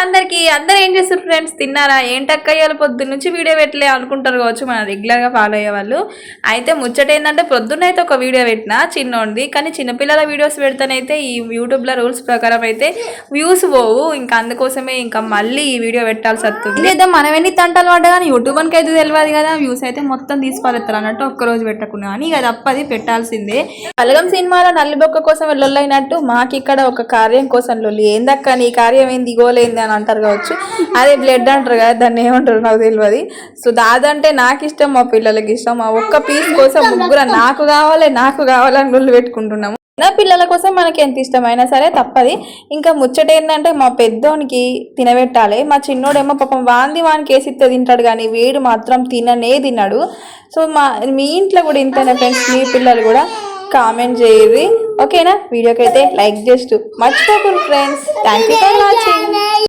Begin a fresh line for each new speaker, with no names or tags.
అందరు ఏం చేస్తారు ఫ్రెండ్స్, తిన్నారా? ఏంటక్కయ్యాలు పొద్దున్న నుంచి వీడియో పెట్టలే అనుకుంటారు కావచ్చు మన రెగ్యులర్గా ఫాలో అయ్యే వాళ్ళు. అయితే ముచ్చట ఏంటంటే పొద్దున్న అయితే ఒక వీడియో పెట్టినా చిన్నోడిది, కానీ చిన్నపిల్లల వీడియోస్ పెడితేనైతే ఈ యూట్యూబ్లో రూల్స్ ప్రకారం అయితే వ్యూస్ పోవు. ఇంకా అందుకోసమే ఇంకా మళ్ళీ ఈ వీడియో పెట్టాల్సి వస్తుంది. లేదా మనం ఎన్ని తంటలు పడ్డా కానీ యూట్యూబ్కి అయితే తెలియదు కదా, వ్యూస్ అయితే మొత్తం తీసుకోవాలి అన్నట్టు ఒక్కరోజు పెట్టకుండా అని ఇక తప్పది పెట్టాల్సిందే. బలగం సినిమాలో నల్లిబొక్క కోసం లొల్లైనట్టు మాకు ఇక్కడ ఒక కార్యం కోసం లొల్లి. ఏందక్క నీ కార్యం ఏంది గోలేంది అని అంటారు కావచ్చు, అదే బ్లడ్ అంటారు కదా, దాన్ని ఏమంటారు నాకు తెలియదు. సో దాదంటే నాకు ఇష్టం, మా పిల్లలకి ఇష్టం. ఆ ఒక్క పీస్ కోసం ముగ్గురు నాకు కావాలని గుళ్ళు పెట్టుకుంటున్నాము. నా పిల్లల కోసం మనకి ఎంత ఇష్టమైనా సరే తప్పది. ఇంకా ముచ్చట ఏంటంటే మా పెద్దోనికి తినబెట్టాలి, మా చిన్నోడేమో పాపం వానికి వేసిస్తే తింటాడు కానీ వీడు మాత్రం తిన్నాడు. సో మీ ఇంట్లో కూడా ఇంతేనా ఫ్రెండ్స్? మీ పిల్లలు కూడా కామెంట్ చేయరు ఓకేనా? వీడియోకి అయితే లైక్ చేస్తూ మర్చిపోకండి friends. Thank you for watching.